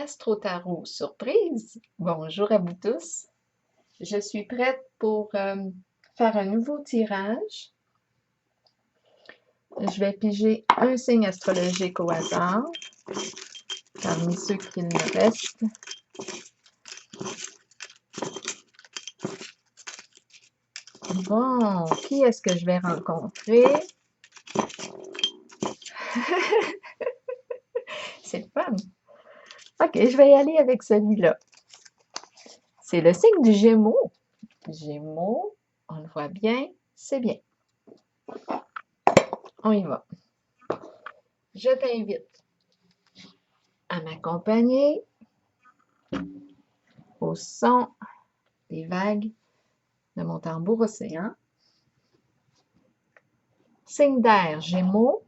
Astro Tarot Surprise. Bonjour à vous tous. Je suis prête pour faire un nouveau tirage. Je vais piger un signe astrologique au hasard parmi ceux qu'il me reste. Bon, qui est-ce que je vais rencontrer? C'est le fun. Ok, je vais y aller avec celui-là. C'est le signe du Gémeaux. Gémeaux, on le voit bien, c'est bien. On y va. Je t'invite à m'accompagner au son des vagues de mon tambour océan. Signe d'air, Gémeaux.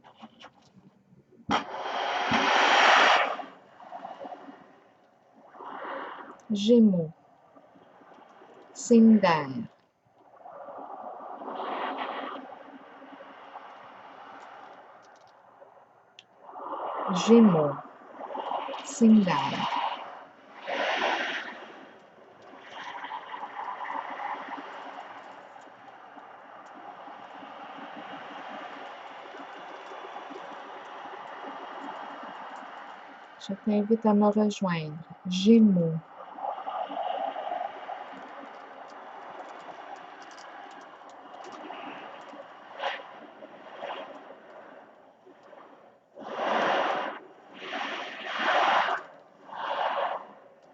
Gémeaux. Signe d'air. Gémeaux. Signe d'air. Je t'invite à me rejoindre. Gémeaux.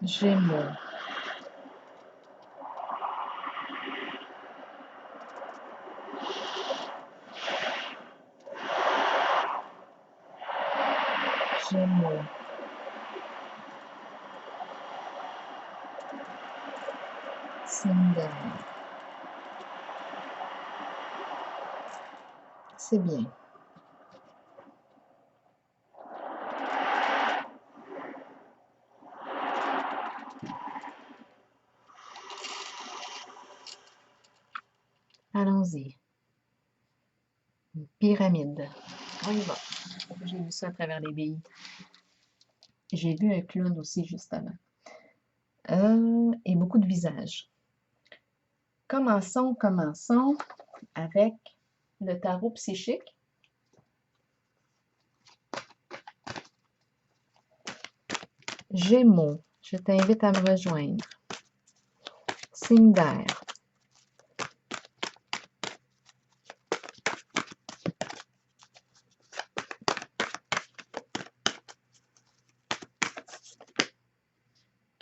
Gémeaux. Gémeaux. Signe d'air. C'est bien. Allons-y. Une pyramide. On y va. J'ai vu ça à travers les billes. J'ai vu un clown aussi juste avant. Et beaucoup de visages. Commençons avec le tarot psychique. Gémeaux, je t'invite à me rejoindre. Signe d'air.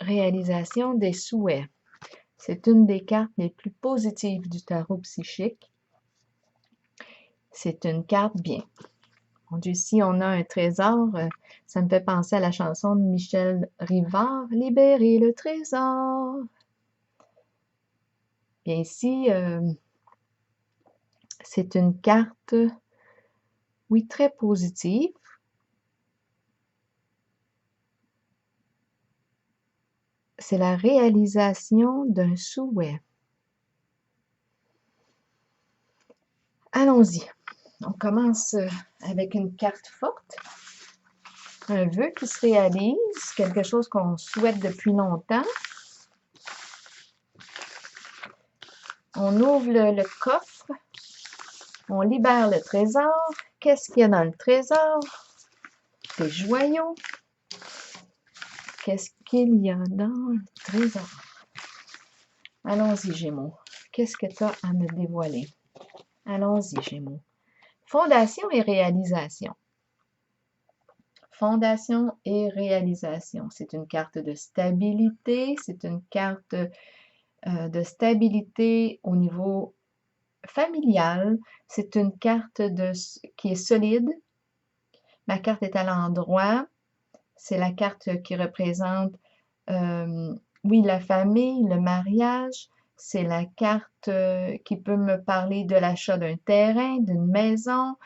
Réalisation des souhaits. C'est une des cartes les plus positives du tarot psychique. C'est une carte bien. Mon Dieu, si on a un trésor, ça me fait penser à la chanson de Michel Rivard, Libérer le trésor. Bien ici, c'est une carte, oui, très positive. C'est la réalisation d'un souhait. Allons-y. On commence avec une carte forte. Un vœu qui se réalise, quelque chose qu'on souhaite depuis longtemps. On ouvre le coffre. On libère le trésor. Qu'est-ce qu'il y a dans le trésor? Des joyaux. Qu'est-ce qu'il y a dans le trésor? Allons-y, Gémeaux. Qu'est-ce que tu as à me dévoiler? Allons-y, Gémeaux. Fondation et réalisation. Fondation et réalisation. C'est une carte de stabilité. C'est une carte de stabilité au niveau familial. C'est une carte qui est solide. Ma carte est à l'endroit. C'est la carte qui représente, oui, la famille, le mariage. C'est la carte qui peut me parler de l'achat d'un terrain, d'une maison.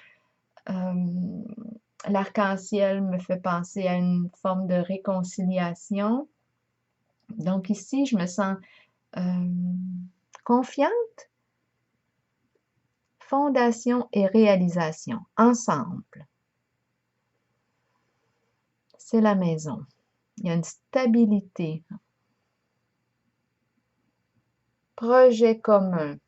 L'arc-en-ciel me fait penser à une forme de réconciliation. Donc ici, je me sens confiante. Fondation et réalisation, ensemble. C'est la maison. Il y a une stabilité. Projet commun.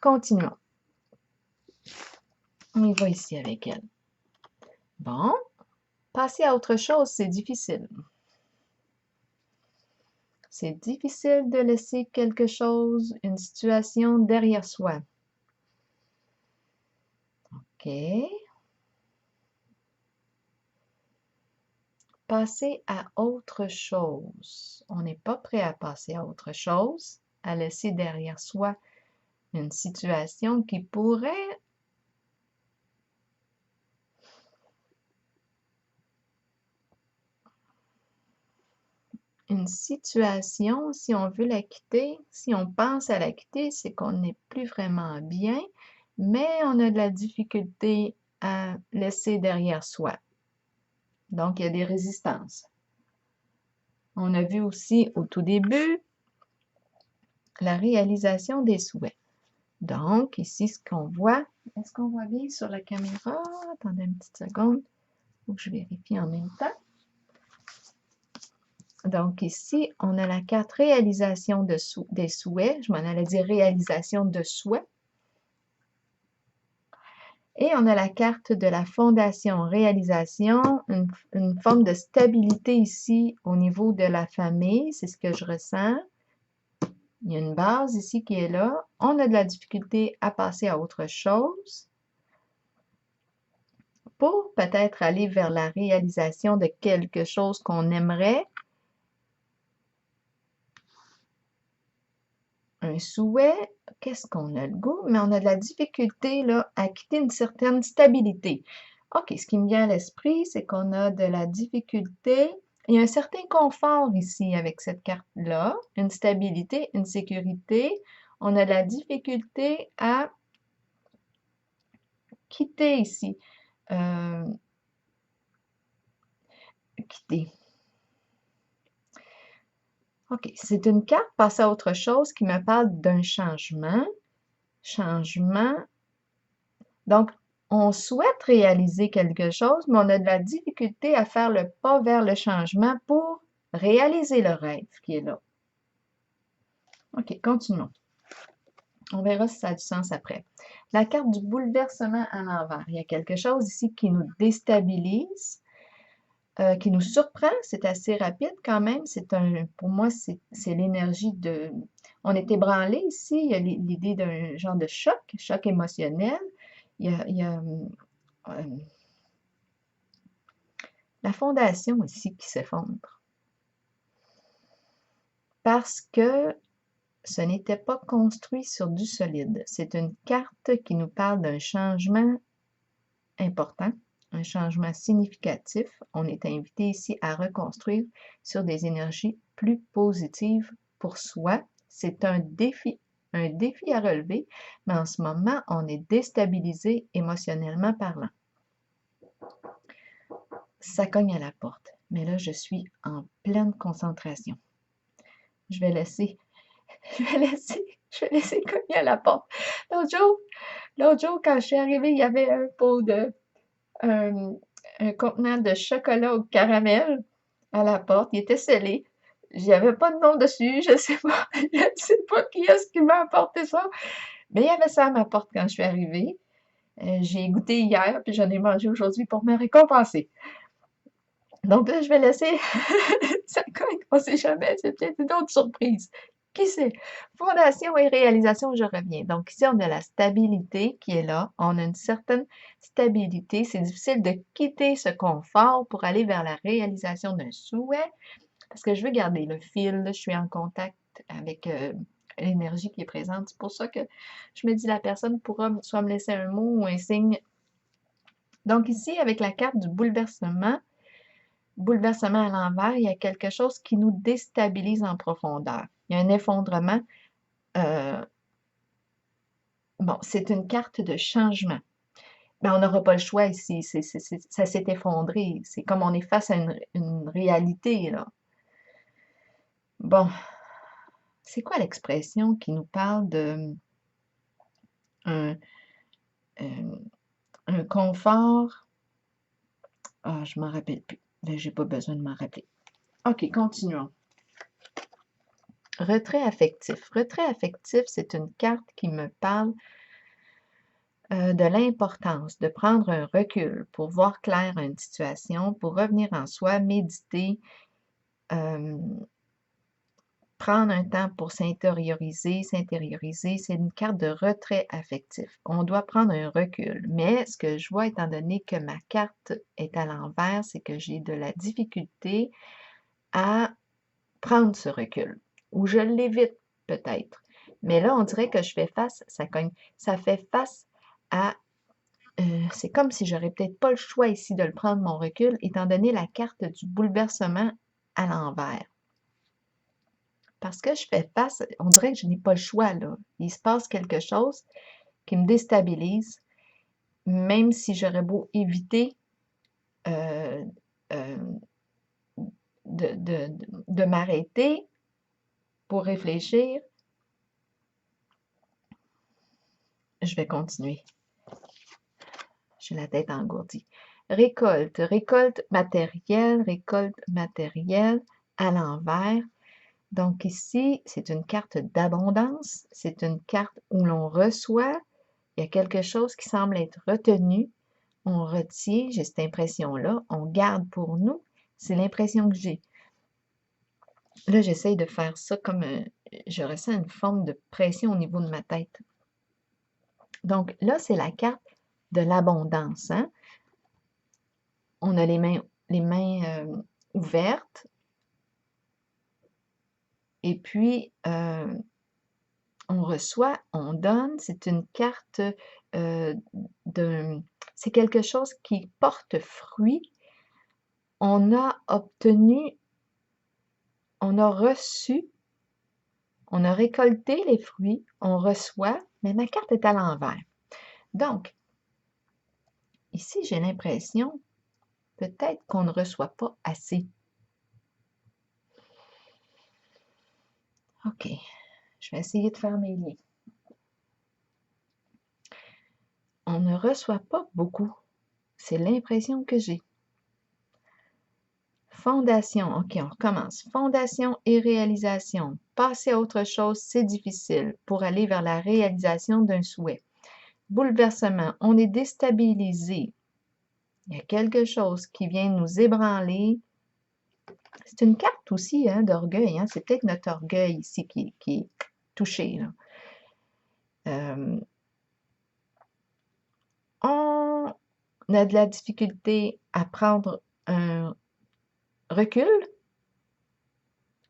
Continuons. On y va ici avec elle. Bon, passer à autre chose, c'est difficile. C'est difficile de laisser quelque chose, une situation derrière soi. OK. Passer à autre chose. On n'est pas prêt à passer à autre chose, à laisser derrière soi une situation qui pourrait une situation, si on veut la quitter, si on pense à la quitter, c'est qu'on n'est plus vraiment bien, mais on a de la difficulté à laisser derrière soi. Donc, il y a des résistances. On a vu aussi au tout début la réalisation des souhaits. Donc, ici, ce qu'on voit, est-ce qu'on voit bien sur la caméra? Attendez une petite seconde, il faut que je vérifie en même temps. Donc ici, on a la carte réalisation des souhaits. Je m'en allais dire réalisation de souhaits. Et on a la carte de la fondation réalisation, une forme de stabilité ici au niveau de la famille. C'est ce que je ressens. Il y a une base ici qui est là. On a de la difficulté à passer à autre chose pour peut-être aller vers la réalisation de quelque chose qu'on aimerait. Un souhait, qu'est-ce qu'on a le goût? Mais on a de la difficulté là, à quitter une certaine stabilité. OK, ce qui me vient à l'esprit, c'est qu'on a de la difficulté. Il y a un certain confort ici avec cette carte-là, une stabilité, une sécurité. On a de la difficulté à quitter ici. Quitter. OK, c'est une carte passer à autre chose qui me parle d'un changement. Changement. Donc, on souhaite réaliser quelque chose, mais on a de la difficulté à faire le pas vers le changement pour réaliser le rêve qui est là. OK, continuons. On verra si ça a du sens après. La carte du bouleversement à l'envers. Il y a quelque chose ici qui nous déstabilise, qui nous surprend. C'est assez rapide quand même. Pour moi, c'est l'énergie de... On est ébranlé ici. Il y a l'idée d'un genre de choc émotionnel. Il y a la fondation ici qui s'effondre. Parce que ce n'était pas construit sur du solide. C'est une carte qui nous parle d'un changement important, un changement significatif. On est invité ici à reconstruire sur des énergies plus positives pour soi. C'est un défi à relever, mais en ce moment, on est déstabilisé émotionnellement parlant. Ça cogne à la porte, mais là, je suis en pleine concentration. Je vais laisser cogner à la porte. L'autre jour, quand je suis arrivée, il y avait un contenant de chocolat au caramel à la porte. Il était scellé. Il n'y avait pas de nom dessus. Je ne sais pas qui est-ce qui m'a apporté ça. Mais il y avait ça à ma porte quand je suis arrivée. J'ai goûté hier, puis j'en ai mangé aujourd'hui pour me récompenser. Donc là, je vais laisser ça cogne, on ne sait jamais, c'est peut-être une autre surprise. Qui sait? Fondation et réalisation, je reviens. Donc ici, on a la stabilité qui est là. On a une certaine stabilité. C'est difficile de quitter ce confort pour aller vers la réalisation d'un souhait parce que je veux garder le fil. Je suis en contact avec l'énergie qui est présente. C'est pour ça que je me dis la personne pourra soit me laisser un mot ou un signe. Donc ici, avec la carte du bouleversement à l'envers, il y a quelque chose qui nous déstabilise en profondeur. Il y a un effondrement. Bon, c'est une carte de changement. Mais on n'aura pas le choix ici. Ça s'est effondré. C'est comme on est face à une réalité, là. Bon, c'est quoi l'expression qui nous parle de un confort Ah, je m'en rappelle plus. Là, j'ai pas besoin de m'en rappeler. OK, continuons. Retrait affectif. Retrait affectif, c'est une carte qui me parle de l'importance de prendre un recul pour voir clair à une situation, pour revenir en soi, méditer, prendre un temps pour s'intérioriser, c'est une carte de retrait affectif. On doit prendre un recul. Mais ce que je vois, étant donné que ma carte est à l'envers, c'est que j'ai de la difficulté à prendre ce recul. Ou je l'évite peut-être. Mais là, on dirait que je fais face, ça cogne, ça fait face à c'est comme si j'aurais peut-être pas le choix ici de le prendre mon recul, étant donné la carte du bouleversement à l'envers. Parce que je fais face, on dirait que je n'ai pas le choix, là. Il se passe quelque chose qui me déstabilise, même si j'aurais beau éviter euh, euh, de m'arrêter pour réfléchir, je vais continuer. J'ai la tête engourdie. Récolte récolte matérielle à l'envers. Donc ici, c'est une carte d'abondance, c'est une carte où l'on reçoit, il y a quelque chose qui semble être retenu, on retient, j'ai cette impression-là, on garde pour nous, c'est l'impression que j'ai. Là, j'essaye de faire ça comme je ressens une forme de pression au niveau de ma tête. Donc là, c'est la carte de l'abondance, hein? On a les mains ouvertes, et puis on reçoit, on donne. C'est une carte c'est quelque chose qui porte fruit. On a obtenu, on a reçu, on a récolté les fruits, on reçoit, mais ma carte est à l'envers. Donc, ici, j'ai l'impression peut-être qu'on ne reçoit pas assez. OK, je vais essayer de faire mes liens. On ne reçoit pas beaucoup. C'est l'impression que j'ai. Fondation, OK, on recommence. Fondation et réalisation. Passer à autre chose, c'est difficile pour aller vers la réalisation d'un souhait. Bouleversement, on est déstabilisé. Il y a quelque chose qui vient nous ébranler. C'est une carte aussi hein, d'orgueil. Hein? C'est peut-être notre orgueil ici qui est touché. Là. On a de la difficulté à prendre un recul,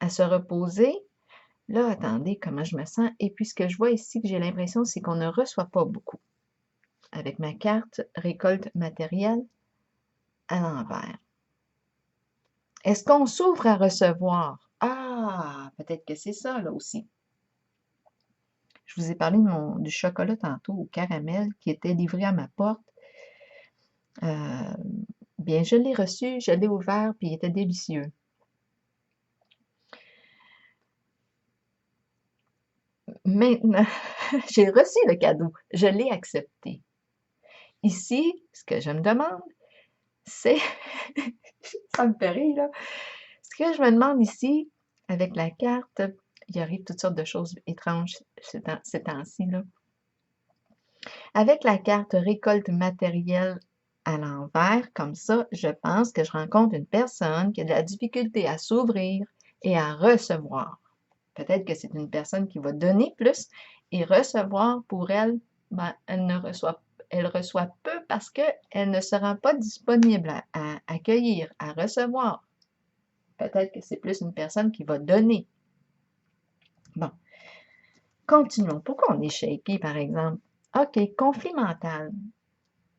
à se reposer. Là, attendez, comment je me sens? Et puis, ce que je vois ici, que j'ai l'impression, c'est qu'on ne reçoit pas beaucoup. Avec ma carte récolte matérielle à l'envers. Est-ce qu'on s'ouvre à recevoir? Ah, peut-être que c'est ça, là aussi. Je vous ai parlé du chocolat tantôt au caramel qui était livré à ma porte. Bien, je l'ai reçu, je l'ai ouvert, puis il était délicieux. Maintenant, j'ai reçu le cadeau, je l'ai accepté. Ici, ce que je me demande, c'est, ça me fait rire, là, ce que je me demande ici, avec la carte, il arrive toutes sortes de choses étranges ces temps-ci, là. Avec la carte récolte matérielle à l'envers, comme ça, je pense que je rencontre une personne qui a de la difficulté à s'ouvrir et à recevoir. Peut-être que c'est une personne qui va donner plus et recevoir pour elle, ben, elle reçoit peu parce qu'elle ne se rend pas disponible à accueillir, à recevoir. Peut-être que c'est plus une personne qui va donner. Bon, continuons. Pourquoi on est shaky, par exemple? OK, conflit mental.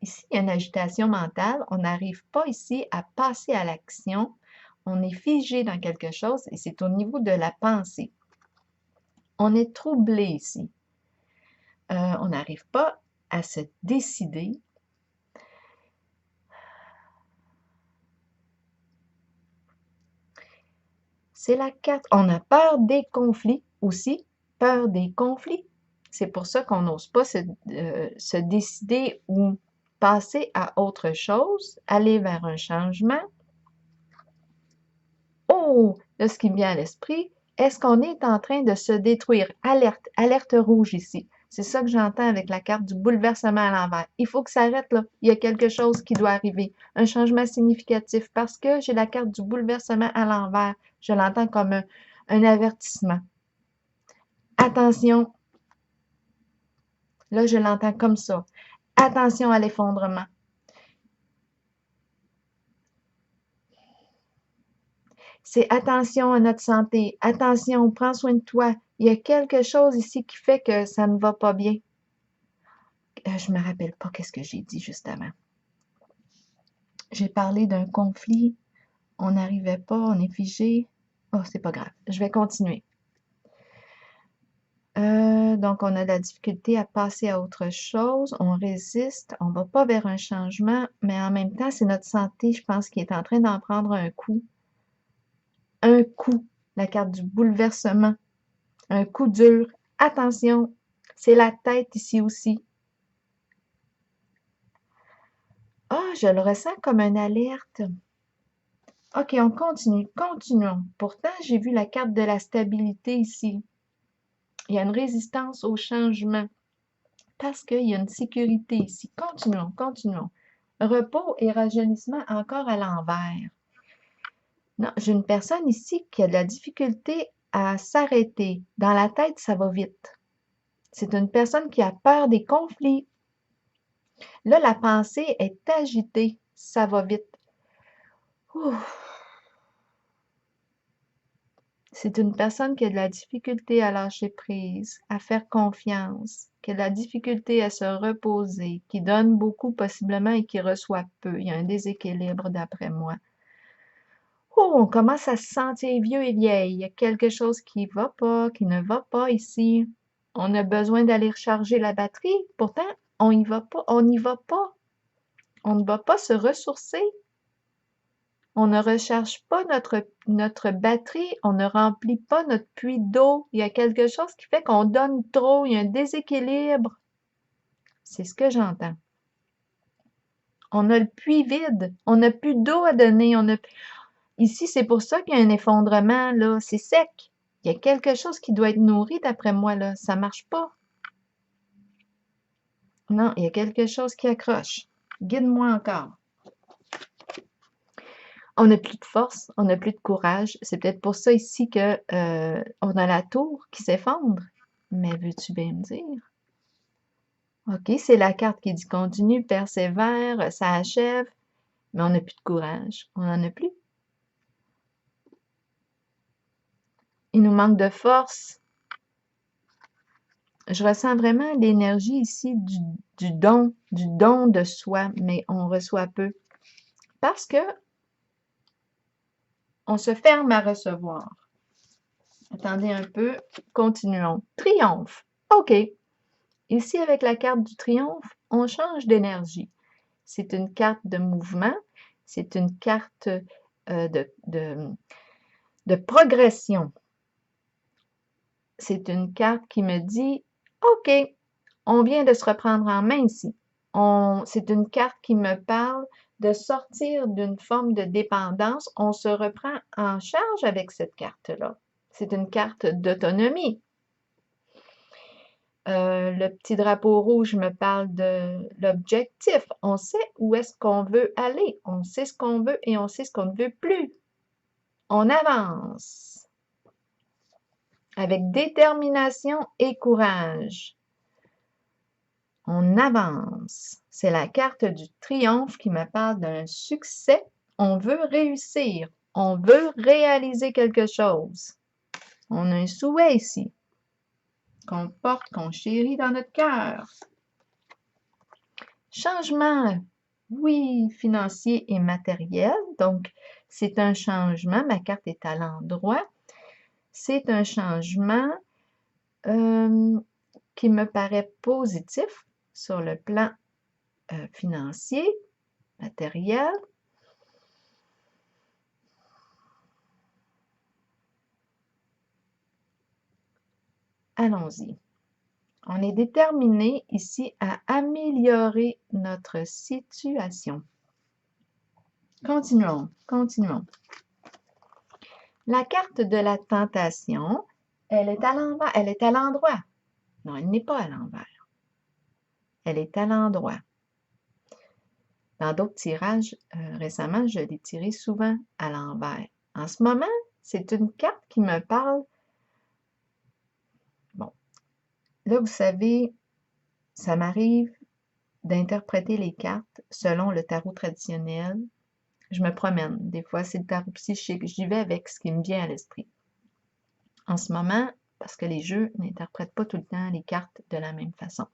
Ici, il y a une agitation mentale. On n'arrive pas ici à passer à l'action. On est figé dans quelque chose et c'est au niveau de la pensée. On est troublé ici. On n'arrive pas à se décider. C'est la carte. On a peur des conflits aussi. Peur des conflits. C'est pour ça qu'on n'ose pas se décider ou passer à autre chose, aller vers un changement. Oh, là, ce qui me vient à l'esprit, est-ce qu'on est en train de se détruire? Alerte, alerte rouge ici. C'est ça que j'entends avec la carte du bouleversement à l'envers. Il faut que ça arrête là. Il y a quelque chose qui doit arriver. Un changement significatif parce que j'ai la carte du bouleversement à l'envers. Je l'entends comme un avertissement. Attention. Là, je l'entends comme ça. Attention à l'effondrement. C'est attention à notre santé. Attention, prends soin de toi. Il y a quelque chose ici qui fait que ça ne va pas bien. Je me rappelle pas qu'est-ce que j'ai dit juste avant. J'ai parlé d'un conflit. On n'arrivait pas, on est figé. Oh, c'est pas grave. Je vais continuer. Donc, on a de la difficulté à passer à autre chose. On résiste. On va pas vers un changement. Mais en même temps, c'est notre santé, je pense, qui est en train d'en prendre un coup. Un coup. La carte du bouleversement. Un coup dur. Attention, c'est la tête ici aussi. Ah, je le ressens comme une alerte. OK, on continue, continuons. Pourtant, j'ai vu la carte de la stabilité ici. Il y a une résistance au changement parce qu'il y a une sécurité ici. Continuons, continuons. Repos et rajeunissement encore à l'envers. Non, j'ai une personne ici qui a de la difficulté à s'arrêter. Dans la tête, ça va vite. C'est une personne qui a peur des conflits. Là, la pensée est agitée. Ça va vite. Ouf. C'est une personne qui a de la difficulté à lâcher prise, à faire confiance, qui a de la difficulté à se reposer, qui donne beaucoup possiblement et qui reçoit peu. Il y a un déséquilibre d'après moi. Oh, on commence à se sentir vieux et vieille. Il y a quelque chose qui va pas, qui ne va pas ici. On a besoin d'aller recharger la batterie. Pourtant, on y va pas, on n'y va pas. On ne va pas se ressourcer. On ne recharge pas notre batterie, on ne remplit pas notre puits d'eau. Il y a quelque chose qui fait qu'on donne trop, il y a un déséquilibre. C'est ce que j'entends. On a le puits vide, on n'a plus d'eau à donner. Ici, c'est pour ça qu'il y a un effondrement, là. C'est sec. Il y a quelque chose qui doit être nourri, d'après moi, là. Ça marche pas. Non, il y a quelque chose qui accroche. Guide-moi encore. On n'a plus de force, on n'a plus de courage. C'est peut-être pour ça ici que on a la tour qui s'effondre. Mais veux-tu bien me dire? OK, c'est la carte qui dit continue, persévère, ça achève, mais on n'a plus de courage. On n'en a plus. Il nous manque de force. Je ressens vraiment l'énergie ici du don de soi, mais on reçoit peu. Parce que on se ferme à recevoir. Attendez un peu, continuons. Triomphe. OK. Ici, avec la carte du triomphe, on change d'énergie. C'est une carte de mouvement, c'est une carte de progression. C'est une carte qui me dit, OK, on vient de se reprendre en main ici. C'est une carte qui me parle de sortir d'une forme de dépendance. On se reprend en charge avec cette carte-là. C'est une carte d'autonomie. Le petit drapeau rouge me parle de l'objectif. On sait où est-ce qu'on veut aller. On sait ce qu'on veut et on sait ce qu'on ne veut plus. On avance avec détermination et courage. On avance. C'est la carte du triomphe qui me parle d'un succès. On veut réussir. On veut réaliser quelque chose. On a un souhait ici qu'on porte, qu'on chérit dans notre cœur. Changement, oui, financier et matériel. Donc, c'est un changement. Ma carte est à l'endroit. C'est un changement qui me paraît positif sur le plan financier, matériel. Allons-y. On est déterminé ici à améliorer notre situation. Continuons, continuons. La carte de la tentation, elle est à l'envers, elle est à l'endroit. Non, elle n'est pas à l'envers. Elle est à l'endroit. Dans d'autres tirages, récemment, je l'ai tirée souvent à l'envers. En ce moment, c'est une carte qui me parle. Bon, là, vous savez, ça m'arrive d'interpréter les cartes selon le tarot traditionnel. Je me promène. Des fois, c'est le tarot psychique. J'y vais avec ce qui me vient à l'esprit. En ce moment, parce que les jeux n'interprètent pas tout le temps les cartes de la même façon.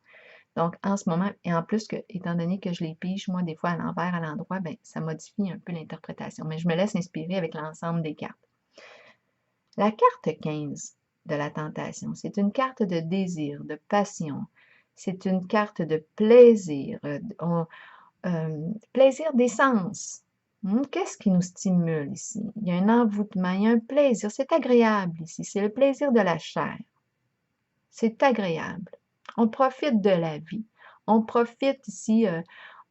Donc, en ce moment, et en plus, étant donné que je les pige, moi, des fois, à l'envers, à l'endroit, ben, ça modifie un peu l'interprétation. Mais je me laisse inspirer avec l'ensemble des cartes. La carte 15 de la tentation, c'est une carte de désir, de passion. C'est une carte de plaisir, plaisir des sens. Qu'est-ce qui nous stimule ici? Il y a un envoûtement, il y a un plaisir. C'est agréable ici. C'est le plaisir de la chair. C'est agréable. On profite de la vie. On profite ici,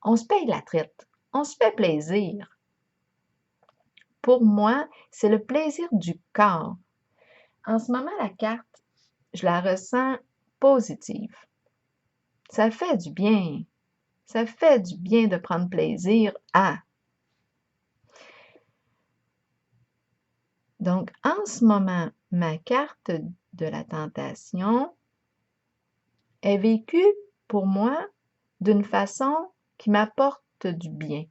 on se paye la traite. On se fait plaisir. Pour moi, c'est le plaisir du corps. En ce moment, la carte, je la ressens positive. Ça fait du bien. Ça fait du bien de prendre plaisir à. Donc, en ce moment, ma carte de la tentation est vécue pour moi d'une façon qui m'apporte du bien.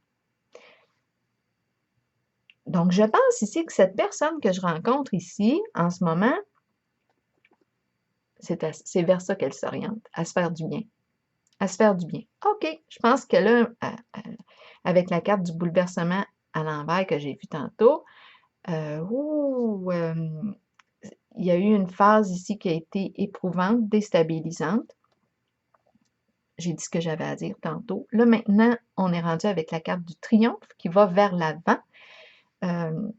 Donc, je pense ici que cette personne que je rencontre ici, en ce moment, c'est vers ça qu'elle s'oriente, à se faire du bien. À se faire du bien. OK, je pense que là, avec la carte du bouleversement à l'envers que j'ai vu tantôt, il y a eu une phase ici qui a été éprouvante, déstabilisante. J'ai dit ce que j'avais à dire tantôt. Là, maintenant, on est rendu avec la carte du triomphe qui va vers l'avant. On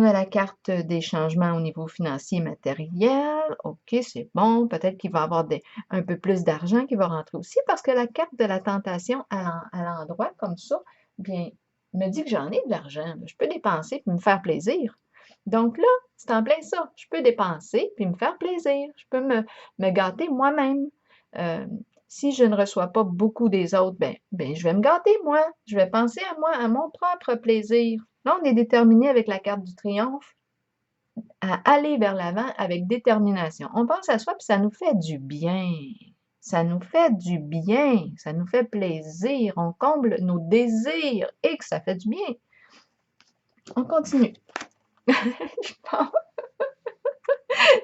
a la carte des changements au niveau financier et matériel. OK, c'est bon. Peut-être qu'il va y avoir un peu plus d'argent qui va rentrer aussi parce que la carte de la tentation à l'endroit comme ça, bien, me dit que j'en ai de l'argent. Je peux dépenser puis me faire plaisir. Donc là, c'est en plein ça. Je peux dépenser puis me faire plaisir. Je peux me gâter moi-même. Si je ne reçois pas beaucoup des autres, ben, je vais me gâter moi. Je vais penser à moi, à mon propre plaisir. Là, on est déterminé avec la carte du triomphe à aller vers l'avant avec détermination. On pense à soi, puis ça nous fait du bien. Ça nous fait du bien. Ça nous fait plaisir. On comble nos désirs et que ça fait du bien. On continue.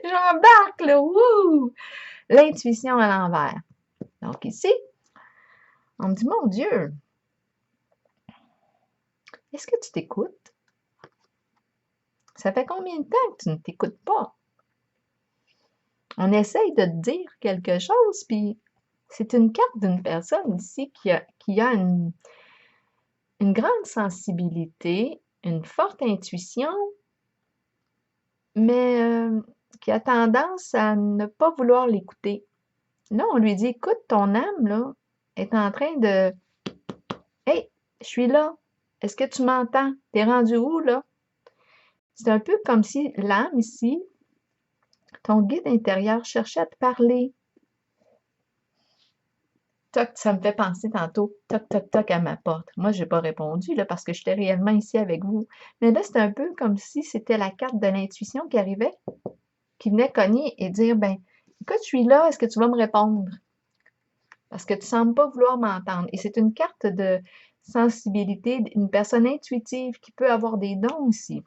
J'embarque, là. Wouh! L'intuition à l'envers. Donc ici, on me dit, mon Dieu, est-ce que tu t'écoutes? Ça fait combien de temps que tu ne t'écoutes pas? On essaye de te dire quelque chose, puis c'est une carte d'une personne ici qui a une grande sensibilité, une forte intuition, mais qui a tendance à ne pas vouloir l'écouter. Là, on lui dit, écoute, ton âme, là, est en train de... Hey, je suis là. Est-ce que tu m'entends? T'es rendu où, là? C'est un peu comme si l'âme ici, ton guide intérieur cherchait à te parler. Toc, ça me fait penser tantôt, toc, toc, toc à ma porte. Moi, je n'ai pas répondu là, parce que j'étais réellement ici avec vous. Mais là, c'est un peu comme si c'était la carte de l'intuition qui arrivait, qui venait cogner et dire, ben, écoute, je suis là, est-ce que tu vas me répondre? Parce que tu ne sembles pas vouloir m'entendre. Et c'est une carte de sensibilité, une personne intuitive qui peut avoir des dons aussi.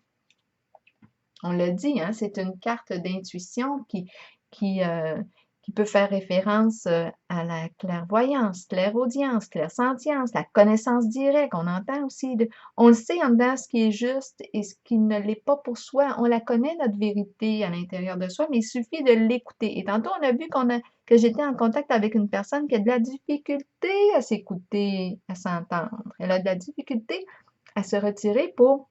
On l'a dit, hein, c'est une carte d'intuition qui peut faire référence à la clairvoyance, clairaudience, clairsentience, la connaissance directe. On entend aussi, on le sait en dedans ce qui est juste et ce qui ne l'est pas pour soi. On la connaît, notre vérité à l'intérieur de soi, mais il suffit de l'écouter. Et tantôt, on a vu que j'étais en contact avec une personne qui a de la difficulté à s'écouter, à s'entendre. Elle a de la difficulté à se retirer pour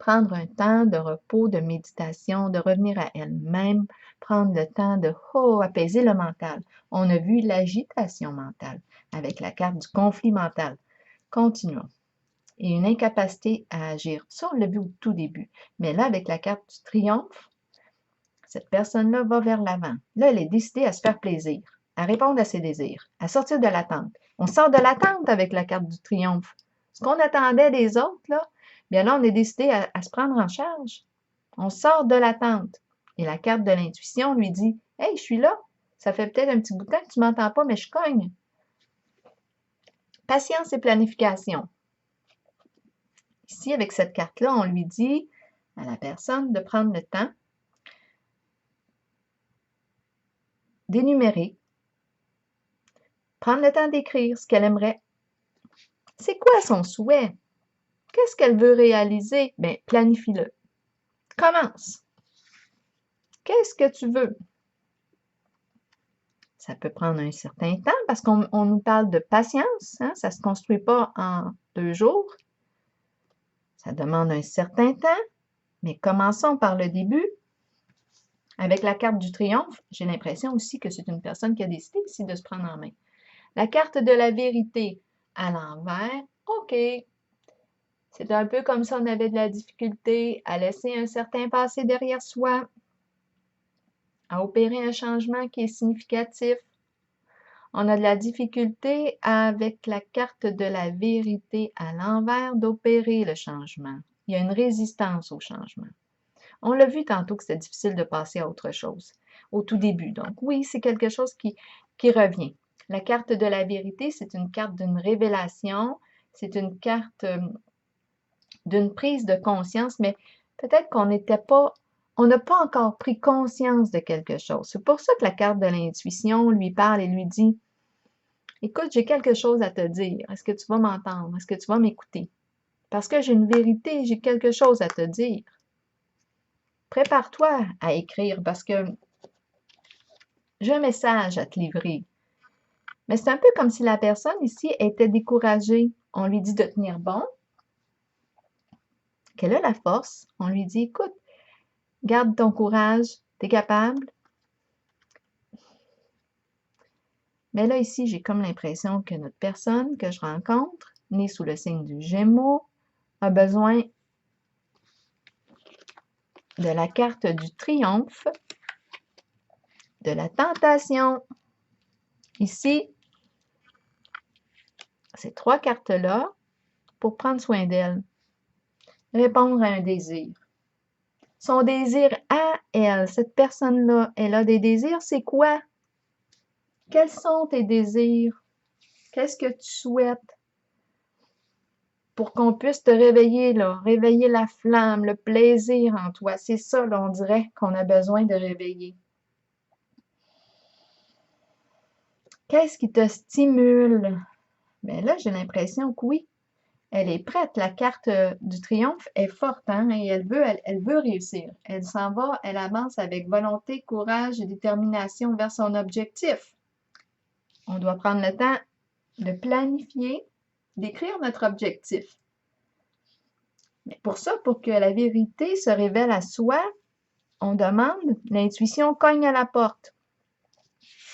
prendre un temps de repos, de méditation, de revenir à elle-même, prendre le temps de apaiser le mental. On a vu l'agitation mentale avec la carte du conflit mental. Continuons. Et une incapacité à agir. Ça, on l'a vu au tout début. Mais là, avec la carte du triomphe, cette personne-là va vers l'avant. Là, elle est décidée à se faire plaisir, à répondre à ses désirs, à sortir de l'attente. On sort de l'attente avec la carte du triomphe. Ce qu'on attendait des autres, là, bien là, on est décidé à se prendre en charge. On sort de l'attente. Et la carte de l'intuition lui dit « Hey, je suis là. Ça fait peut-être un petit bout de temps que tu ne m'entends pas, mais je cogne. » Patience et planification. Ici, avec cette carte-là, on lui dit à la personne de prendre le temps d'énumérer, prendre le temps d'écrire ce qu'elle aimerait. C'est quoi son souhait? Qu'est-ce qu'elle veut réaliser? Bien, planifie-le. Commence. Qu'est-ce que tu veux? Ça peut prendre un certain temps parce qu'on nous parle de patience. Hein? Ça ne se construit pas en 2 jours. Ça demande un certain temps, mais commençons par le début. Avec la carte du triomphe, j'ai l'impression aussi que c'est une personne qui a décidé ici de se prendre en main. La carte de la vérité à l'envers, OK. C'est un peu comme si on avait de la difficulté à laisser un certain passé derrière soi, à opérer un changement qui est significatif. On a de la difficulté avec la carte de la vérité à l'envers d'opérer le changement. Il y a une résistance au changement. On l'a vu tantôt que c'était difficile de passer à autre chose, au tout début. Donc oui, c'est quelque chose qui revient. La carte de la vérité, c'est une carte d'une révélation, c'est une carte d'une prise de conscience, mais peut-être qu'on on n'a pas encore pris conscience de quelque chose. C'est pour ça que la carte de l'intuition lui parle et lui dit « Écoute, j'ai quelque chose à te dire. Est-ce que tu vas m'entendre? Est-ce que tu vas m'écouter? Parce que j'ai une vérité, j'ai quelque chose à te dire. Prépare-toi à écrire parce que j'ai un message à te livrer. » Mais c'est un peu comme si la personne ici était découragée. On lui dit de tenir bon, qu'elle a la force. On lui dit, écoute, garde ton courage, tu es capable. Mais là, ici, j'ai comme l'impression que notre personne que je rencontre, née sous le signe du Gémeaux, a besoin de la carte du triomphe, de la tentation. Ici, ces 3 cartes-là, pour prendre soin d'elle, répondre à un désir. Son désir à elle, cette personne-là, elle a des désirs, c'est quoi? Quels sont tes désirs? Qu'est-ce que tu souhaites? Pour qu'on puisse te réveiller, là, réveiller la flamme, le plaisir en toi. C'est ça, là, on dirait qu'on a besoin de réveiller. Qu'est-ce qui te stimule? Bien là, j'ai l'impression que oui, elle est prête. La carte du triomphe est forte, hein, et elle veut réussir. Elle s'en va, elle avance avec volonté, courage et détermination vers son objectif. On doit prendre le temps de planifier, d'écrire notre objectif. Mais pour ça, pour que la vérité se révèle à soi, on demande, l'intuition cogne à la porte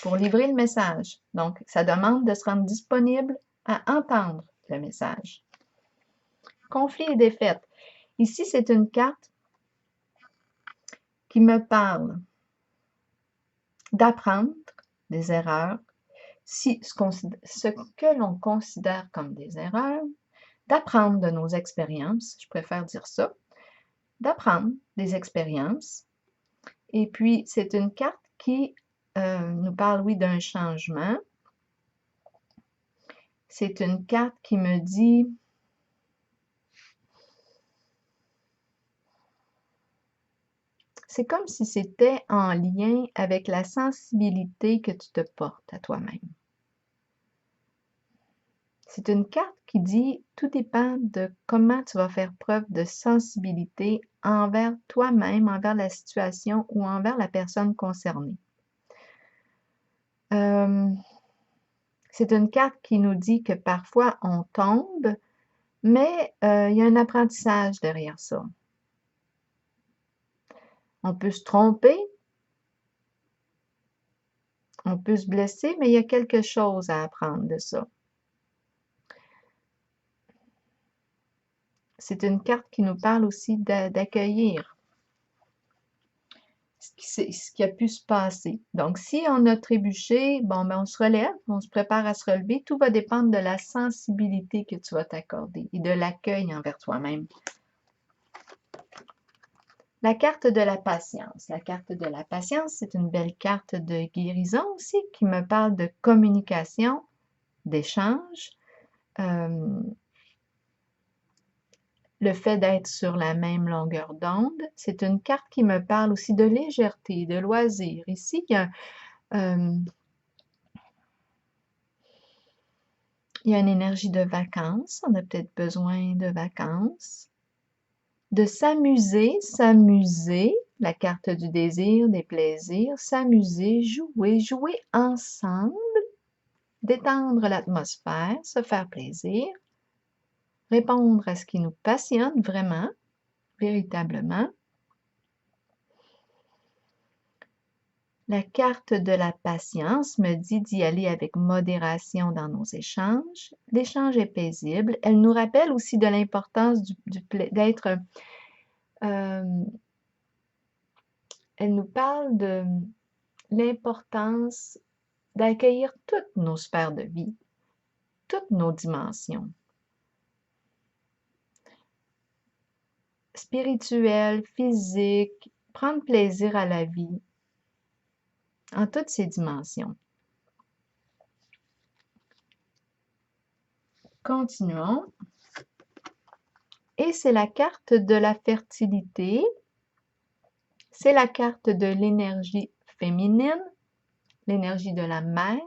pour livrer le message. Donc, ça demande de se rendre disponible à entendre le message. Conflit et défaite. Ici, c'est une carte qui me parle d'apprendre des erreurs, ce que l'on considère comme des erreurs, d'apprendre de nos expériences, je préfère dire ça, d'apprendre des expériences. Et puis, c'est une carte qui nous parle, oui, d'un changement. C'est une carte qui me dit c'est comme si c'était en lien avec la sensibilité que tu te portes à toi-même. C'est une carte qui dit tout dépend de comment tu vas faire preuve de sensibilité envers toi-même, envers la situation ou envers la personne concernée. C'est une carte qui nous dit que parfois on tombe, mais il y a un apprentissage derrière ça. On peut se tromper, on peut se blesser, mais il y a quelque chose à apprendre de ça. C'est une carte qui nous parle aussi d'accueillir ce qui a pu se passer. Donc, si on a trébuché, bon, ben, on se relève, on se prépare à se relever. Tout va dépendre de la sensibilité que tu vas t'accorder et de l'accueil envers toi-même. La carte de la patience. La carte de la patience, c'est une belle carte de guérison aussi qui me parle de communication, d'échange, le fait d'être sur la même longueur d'onde. C'est une carte qui me parle aussi de légèreté, de loisir. Ici, il y a une énergie de vacances. On a peut-être besoin de vacances. De s'amuser, la carte du désir, des plaisirs, s'amuser, jouer ensemble, détendre l'atmosphère, se faire plaisir, répondre à ce qui nous passionne vraiment, véritablement. La carte de la patience me dit d'y aller avec modération dans nos échanges. L'échange est paisible. Elle nous rappelle aussi de l'importance d'être... elle nous parle de l'importance d'accueillir toutes nos sphères de vie, toutes nos dimensions. Spirituelle, physique, prendre plaisir à la vie, en toutes ses dimensions. Continuons. Et c'est la carte de la fertilité. C'est la carte de l'énergie féminine, l'énergie de la mère.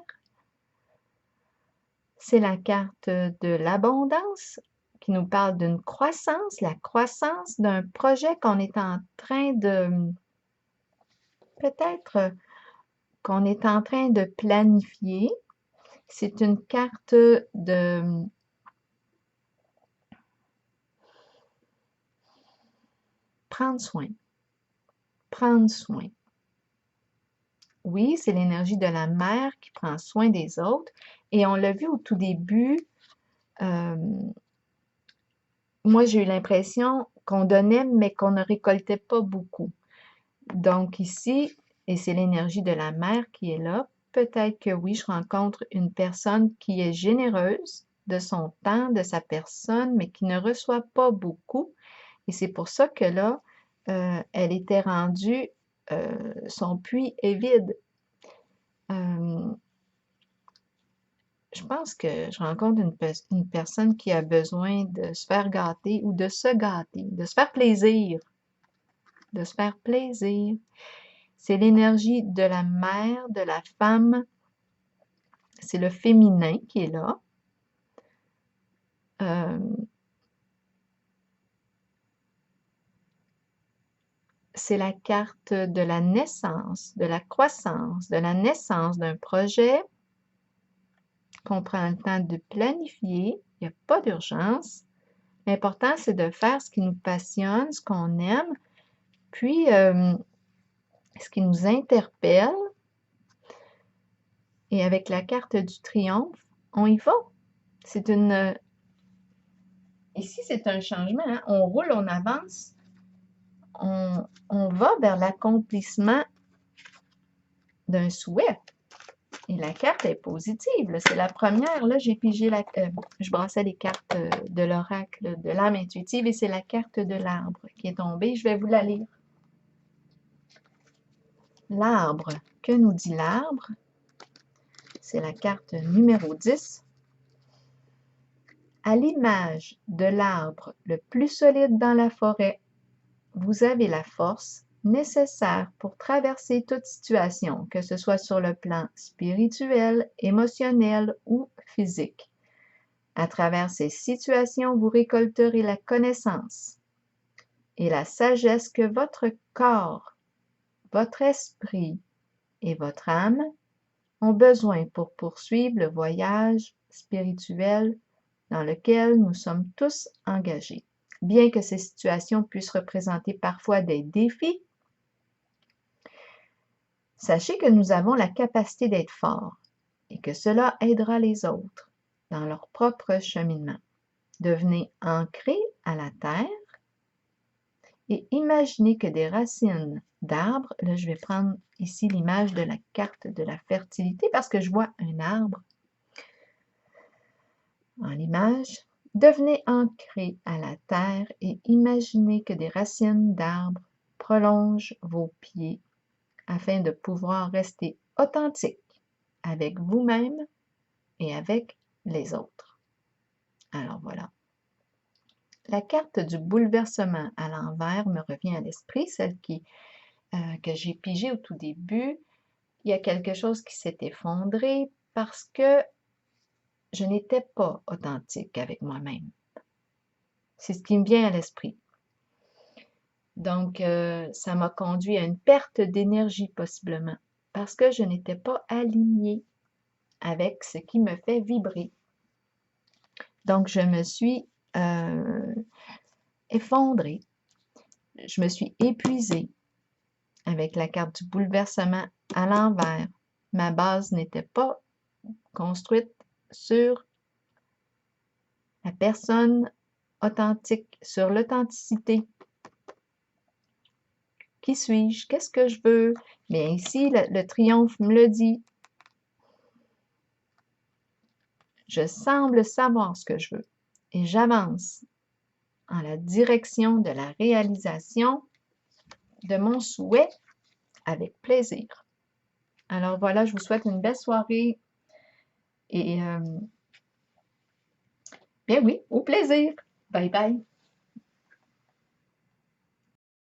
C'est la carte de l'abondance qui nous parle d'une croissance, la croissance d'un projet qu'on est en train de... Peut-être qu'on est en train de planifier. C'est une carte de prendre soin. Prendre soin. Oui, c'est l'énergie de la mère qui prend soin des autres. Et on l'a vu au tout début, moi j'ai eu l'impression qu'on donnait, mais qu'on ne récoltait pas beaucoup. Donc ici, et c'est l'énergie de la mère qui est là, peut-être que oui, je rencontre une personne qui est généreuse de son temps, de sa personne, mais qui ne reçoit pas beaucoup. Et c'est pour ça que là, elle était rendue, son puits est vide. Je pense que je rencontre une personne qui a besoin de se faire gâter ou de se gâter, de se faire plaisir. De se faire plaisir. C'est l'énergie de la mère, de la femme. C'est le féminin qui est là. C'est la carte de la naissance, de la croissance, de la naissance d'un projet qu'on prend le temps de planifier. Il n'y a pas d'urgence. L'important, c'est de faire ce qui nous passionne, ce qu'on aime, puis ce qui nous interpelle. Et avec la carte du triomphe, on y va. C'est une... Ici, c'est un changement. Hein? On roule, on avance. On va vers l'accomplissement d'un souhait. Et la carte est positive. C'est la première. Là, j'ai pigé je brassais les cartes de l'oracle de l'âme intuitive et c'est la carte de l'arbre qui est tombée. Je vais vous la lire. L'arbre. Que nous dit l'arbre? C'est la carte numéro 10. À l'image de l'arbre le plus solide dans la forêt, vous avez la force nécessaire pour traverser toute situation, que ce soit sur le plan spirituel, émotionnel ou physique. À travers ces situations, vous récolterez la connaissance et la sagesse que votre corps, votre esprit et votre âme ont besoin pour poursuivre le voyage spirituel dans lequel nous sommes tous engagés. Bien que ces situations puissent représenter parfois des défis, Sachez que nous avons la capacité d'être forts et que cela aidera les autres dans leur propre cheminement. Devenez ancrés à la terre et imaginez que des racines d'arbres, là je vais prendre ici l'image de la carte de la fertilité parce que je vois un arbre en l'image. Devenez ancrés à la terre et imaginez que des racines d'arbres prolongent vos pieds afin de pouvoir rester authentique avec vous-même et avec les autres. Alors voilà. La carte du bouleversement à l'envers me revient à l'esprit, celle que j'ai pigée au tout début. Il y a quelque chose qui s'est effondré parce que je n'étais pas authentique avec moi-même. C'est ce qui me vient à l'esprit. Donc, ça m'a conduit à une perte d'énergie possiblement parce que je n'étais pas alignée avec ce qui me fait vibrer. Donc, je me suis effondrée, je me suis épuisée avec la carte du bouleversement à l'envers. Ma base n'était pas construite sur la personne authentique, sur l'authenticité. Qui suis-je? Qu'est-ce que je veux? Bien ici, le triomphe me le dit. Je semble savoir ce que je veux et j'avance en la direction de la réalisation de mon souhait avec plaisir. Alors voilà, je vous souhaite une belle soirée et bien oui, au plaisir. Bye bye.